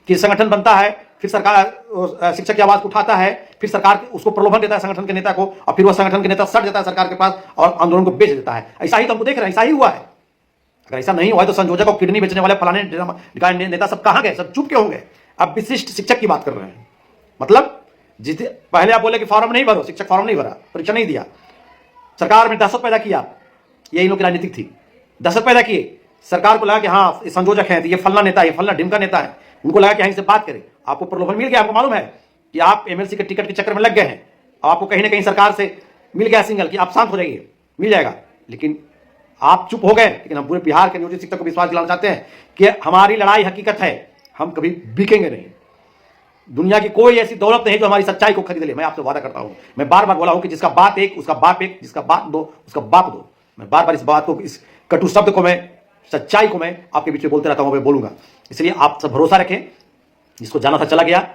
कि संगठन बनता है, फिर सरकार शिक्षक की आवाज उठाता है, फिर सरकार उसको प्रलोभन देता है संगठन के नेता को, और फिर वह संगठन के नेता सट जाता है सरकार के पास और आंदोलन को बेच देता है। ऐसा ही तो हमको देख रहे हैं, ऐसा ही हुआ है। अगर ऐसा नहीं हुआ है तो संयोजक और किडनी बेचने वाले फलाने नेता सब कहां गए, सब चुप क्यों होंगे? अब विशिष्ट शिक्षक की बात कर रहे हैं। मतलब जिस पहले आप बोले कि फॉर्म नहीं भरो, शिक्षक फॉर्म नहीं भरा, परीक्षा नहीं दिया, सरकार में दहशत पैदा किया, यही लोग की राजनीतिक थी। दहशत पैदा किए, सरकार को लगा कि हाँ ये संयोजक है, ये फलना नेता है, ये फलना ढिमका नेता है, उनको लगा कि हाँ इनसे बात करें। आपको प्रलोभन मिल गया, आपको मालूम है कि आप एमएलसी के टिकट के चक्कर में लग गए हैं, आपको कहीं ना कहीं सरकार से मिल गया सिग्नल कि आप शांत हो जाइए, मिल जाएगा, लेकिन आप चुप हो गए। लेकिन हम पूरे बिहार के नियोजित शिक्षक को विश्वास दिलाना चाहते हैं कि हमारी लड़ाई हकीकत है, हम कभी बिकेंगे नहीं। दुनिया की कोई ऐसी दौलत नहीं जो हमारी सच्चाई को खरीद ले। मैं आपसे वादा करता हूं, मैं बार बार बोला हूं कि जिसका बात एक उसका बाप एक, जिसका बात दो उसका बाप दो। मैं बार बार इस बात को, इस कटु शब्द को, मैं सच्चाई को मैं आपके बीच में बोलते रहता हूं, मैं बोलूंगा। इसलिए आप सब भरोसा रखें, जिसको जाना था चला गया।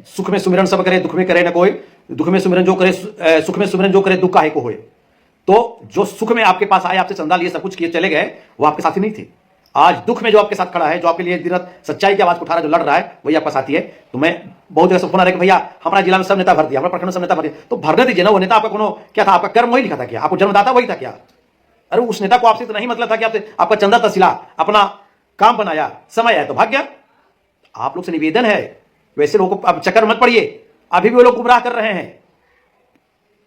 सुख में सुमिरन सब करे, दुख में करे न कोई, दुख में सुमिरन जो करे, सुख में सुमिरन जो करे, दुख काहे को होए। तो जो सुख में आपके पास आए, आपसे चंदा लिए, सब कुछ किए, चले गए, वो आपके साथी नहीं थे। आज दुख में जो आपके साथ खड़ा है, जो आपके लिए दिन रात सच्चाई की आवाज उठा रहा है, जो लड़ रहा है, वही आपका साथी है। तो मैं बहुत जगह सुना रहा कि भैया हमारा जिला में सब नेता भर दिया, हमारे प्रखंड में सब नेता भर दिया, तो भरने दीजिए ना। वो नेता आपका कोनो क्या था? आपका कर्म वही लिखा था क्या? आपको जन्मदाता वही था क्या? अरे उस नेता को आपसे तो नहीं मतलब था कि आपसे आपका चंदा तसिला, अपना काम बनाया, समय आया तो भाग गया। आप लोग से निवेदन है, वैसे लोगों को अब चक्कर मत पड़िए। अभी भी वो लोग गुमराह कर रहे हैं।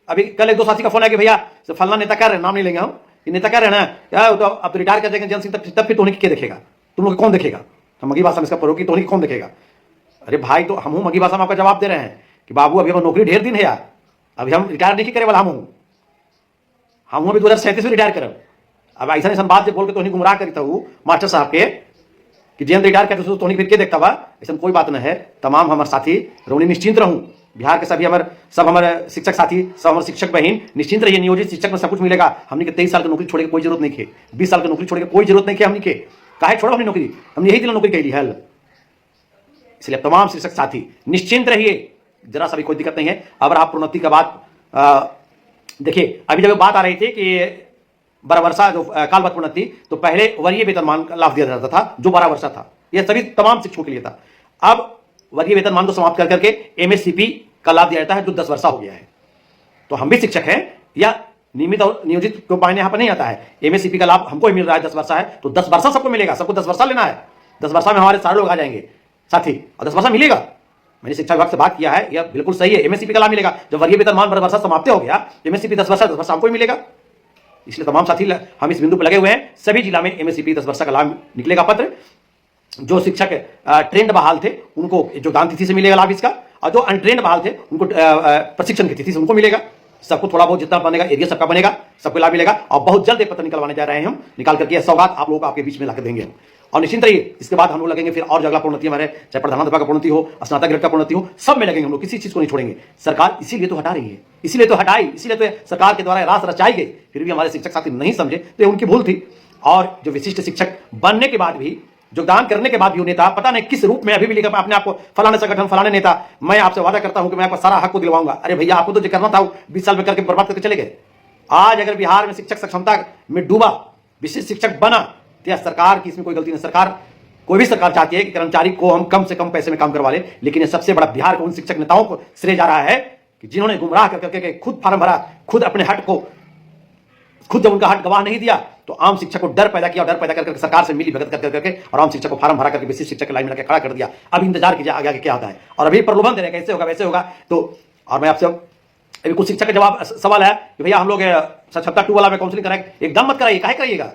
अभी कल एक दो साथी का फोन आया कि भैया फलना नेता कह रहे हैं, नाम नहीं लेंगे हम, ये नेता कह रहे हैं ना यार, तो अब तो रिटायर कर देंगे जन सिंह, तब फिर टोनी के देखेगा, तुम लोग कौन देखेगा? हम मगी भाषा में इसका पढ़ो कि टोनी कौन देखेगा? अरे भाई, तो हम मगी भाषा में आपका जवाब दे रहे हैं कि बाबू अभी हम नौकरी ढेर दिन है यार, अभी हम रिटायर नहीं करे वाला हम अभी 2037 में रिटायर करें। अब ऐसा ऐसा बात जो बोल के तो गुमराह करी था मास्टर साहब के कि जेन रिटायर करते तो नहीं फिर के देखता बा, ऐसा कोई बात नहीं है। तमाम हमारे साथी रोनी निश्चिंत रहूं, बिहार के सभी हमारे शिक्षक साथी, सब हमारे शिक्षक बहन निश्चिंत रहिए। नियोजित शिक्षक में सब कुछ मिलेगा। हमने के 23 साल की नौकरी छोड़े कोई जरूरत नहीं है, 20 साल की नौकरी छोड़े कोई जरूरत नहीं है। हमने के काहे छोड़ो हमने नौकरी, हमने यही दिला नौकरी कही है। इसलिए तमाम शिक्षक साथी निश्चिंत रहिए, जरा सा भी कोई दिक्कत नहीं है। अगर आप प्रोन्नति का बात देखिए, अभी जब बात आ रही थी कि 12 वर्षा जो कालवत प्रोन्नति, तो पहले वरीय वेतनमान का लाभ दिया जाता था जो 12 वर्षा था, यह सभी तमाम शिक्षकों के लिए था। अब वर्गीय वेतनमान को समाप्त कर करके एमएससीपी का लाभ दिया जाता है जो 10 वर्षा हो गया है। तो हम भी शिक्षक हैं, या नियमित और नियोजित को मायने यहां पर नहीं आता है। एमएससीपी का लाभ हमको ही मिल रहा है, 10 वर्षा है तो 10 वर्षा सबको मिलेगा, सबको 10 वर्षा लेना है। 10 वर्षा में हमारे सारे लोग आ जाएंगे साथी, और 10 वर्षा मिलेगा। मैंने शिक्षा विभाग से बात किया है, यह बिल्कुल सही है। एमएससीपी का लाभ मिलेगा। जब वर्गीय वेतनमान 12 वर्षा समाप्त हो गया, एमएससीपी 10 वर्षा हमको ही मिलेगा। इसलिए तमाम साथी हम इस बिंदु पर लगे हुए हैं। सभी जिला में एमएससीपी 10 वर्षा का लाभ निकलेगा पत्र। जो शिक्षक ट्रेंड बहाल थे उनको जो दान तिथि से मिलेगा लाभ इसका, और जो अनट्रेंड बहाल थे उनको प्रशिक्षण की तिथि से उनको मिलेगा। सबको थोड़ा बहुत जितना बनेगा एरिया सबका बनेगा, सबको लाभ मिलेगा। और बहुत जल्द एक पत्र निकलवाने जा रहे हैं हम, निकाल करके यह सौगात आप लोगों को आपके बीच में लाकर देंगे। और निश्चिंत रहिए, इसके बाद हम लोग लगेंगे फिर और जो अगला प्रोन्नति हमारे, चाहे प्रधानाध्यापक का प्रोन्नति हो, स्नातक ग्रेड का प्रोन्नति हो, सब में लगेंगे हम लोग, किसी चीज को नहीं छोड़ेंगे। सरकार इसीलिए तो हटा रही है, इसीलिए तो हटाई, इसीलिए तो सरकार के द्वारा रास रचाई गई। फिर भी हमारे शिक्षक साथी नहीं समझे तो उनकी भूल थी। और जो विशिष्ट शिक्षक बनने के बाद भी, योगदान करने के बाद भी नेता पता नहीं किस रूप में अभी भी लिखा अपने आप को फलाने संगठन फलाने नेता। मैं आपसे वादा करता हूं कि मैं आपका सारा हक को दिलवाऊंगा। अरे भैया, आपको तो जो करना था 20 साल में करके बर्बाद करके चले गए। आज अगर बिहार में शिक्षक सक्षमता में डूबा, विशिष्ट शिक्षक बना, तो सरकार की इसमें कोई गलती नहीं। सरकार, कोई भी सरकार चाहती है कि कर्मचारी को हम कम से कम पैसे में काम करवा ले, लेकिन ये सबसे बड़ा बिहार के उन शिक्षक नेताओं को श्रेय जा रहा है कि जिन्होंने गुमराह करके खुद फार्म भरा, खुद अपने हट को, खुद जब उनका हट गवाह नहीं दिया तो आम शिक्षक को डर पैदा किया, और डर पैदा करके सरकार से मिली भगत करके और आम शिक्षक को फार्म भरा करके विशिष्ट शिक्षक की लाइन में लगा खड़ा कर दिया। अब इंतजार कीजिए आगे आगे क्या होता है। और अभी प्रलोभन दे रहे हैं कैसे होगा वैसे होगा। तो और मैं आपसे अभी कुछ शिक्षक का जवाब सवाल है कि भैया हम लोग सक्षमता 2 वाला में काउंसलिंग कराएंगे। एकदम मत कराइए, काहे कराइएगा?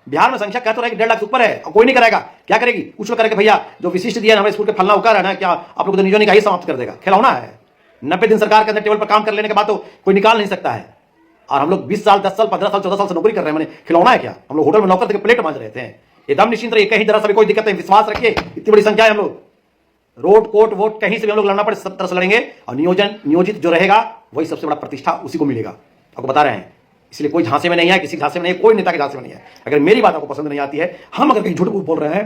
बिहार में संख्या कहते रहे 1.5 लाख ऊपर है और कोई नहीं कराएगा। क्या करेगी? कुछ लोग करेंगे भैया जो विशिष्ट दिया हमारे स्कूल के फलना उकार है ना, क्या आप लोग तो निजोनी का ही समाप्त कर देगा? खिलौना है। 90 दिन सरकार के अंदर टेबल पर काम कर लेने के बाद तो कोई निकाल नहीं सकता है। और हम लोग 20 साल 10 साल 15 साल 14 साल से नौकरी कर रहे हैं, मैंने खिलौना है क्या? हम लोग होटल में नौकर थे, प्लेट मांज रहे थे। एकदम निश्चिंत रहिए, कहीं जरा सा भी कोई दिक्कत नहीं, विश्वास रखिए। इतनी बड़ी संख्या है, हम लोग रोड कोर्ट वोट कहीं से भी हम लोग लड़ना पड़े सब तरह से लड़ेंगे। और नियोजित जो रहेगा वही सबसे बड़ा प्रतिष्ठा उसी को मिलेगा, आपको बता रहे हैं। इसलिए कोई झांसे में नहीं है, किसी झांसे में नहीं है, कोई नेता के झांसे में नहीं है। अगर मेरी बात आपको पसंद नहीं आती है, हम अगर कहीं झूठ बोल रहे हैं,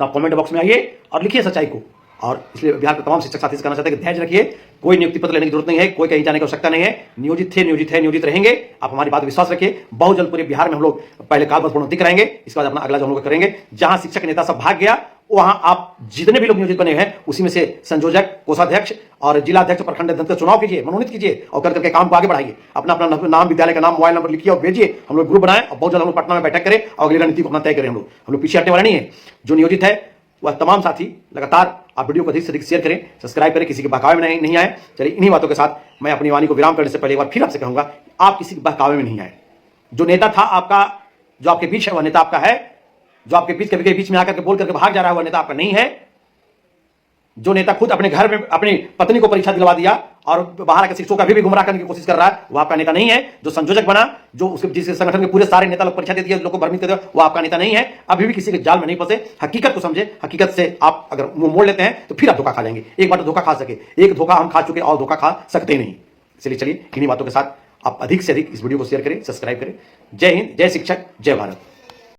तो आप कमेंट बॉक्स में आइए और लिखिए सच्चाई को। और इसलिए बिहार के तमाम शिक्षक साथी से कहना चाहते हैं कि धैर्य रखिए, कोई नियुक्ति पत्र लेने की जरूरत नहीं है, कोई कहीं जाने की आवश्यकता नहीं है। नियोजित थे, नियोजित है, नियोजित रहेंगे। आप हमारी बात विश्वास रखिए। बहुत जल्द पूरे बिहार में हम लोग पहले कालबद्ध प्रोन्नति कराएंगे, इसके बाद अपना अगला जो हम लोग करेंगे। जहां शिक्षक नेता सब भाग गया वहां आप जितने भी लोग नियोजित बने हैं उसी में से संयोजक, कोषाध्यक्ष और जिलाध्यक्ष, प्रखंड अध्यक्ष का चुनाव कीजिए, मनोनीत कीजिए और कर करके काम को आगे बढ़ाइए। अपना अपना नाम, विद्यालय का नाम, मोबाइल नंबर लिखिए और भेजिए। हम लोग ग्रुप बनाएं और बहुत जल्द हम लोग पटना में बैठक करें और अगली रणनीति को अपना तय करें। हम लोग पीछे हटने वाले नहीं है। जो नियोजित है वह तमाम साथी लगातार आप वीडियो को अधिक से अधिक शेयर करें, सब्सक्राइब करें, किसी के बहकावे में नहीं आए। चलिए इन्हीं बातों के साथ मैं अपनी वाणी को विराम करने से पहले एक बार फिर आपसे कहूंगा, आप किसी के बहकावे में नहीं आए। जो नेता था आपका, जो आपके बीच है, वह नेता आपका है। जो आपके बीच कभी बीच में आकर के बोल करके भाग जा रहा है, वह नेता आपका नहीं है। जो नेता खुद अपने घर में अपनी पत्नी को परीक्षा दिलवा दिया और बाहर आकर शिक्षकों का भी गुमराह करने की कोशिश कर रहा है, वो आपका नेता नहीं है। जो संयोजक बना, जो उसके जिस संगठन के पूरे सारे नेता लोग परीक्षा दे दिए, लोगों को भ्रमित कर दिया, वो आपका नेता नहीं है। अभी भी किसी के जाल में नहीं फंसे, हकीकत को समझे। हकीकत से आप अगर मुंह मोड़ लेते हैं तो फिर आप धोखा खा जाएंगे। एक बार तो धोखा खा सके, एक धोखा हम खा चुके और धोखा खा सकते नहीं। इसलिए चलिए इन्हीं बातों के साथ आप अधिक से अधिक इस वीडियो को शेयर करें, सब्सक्राइब करें। जय हिंद, जय शिक्षक, जय भारत।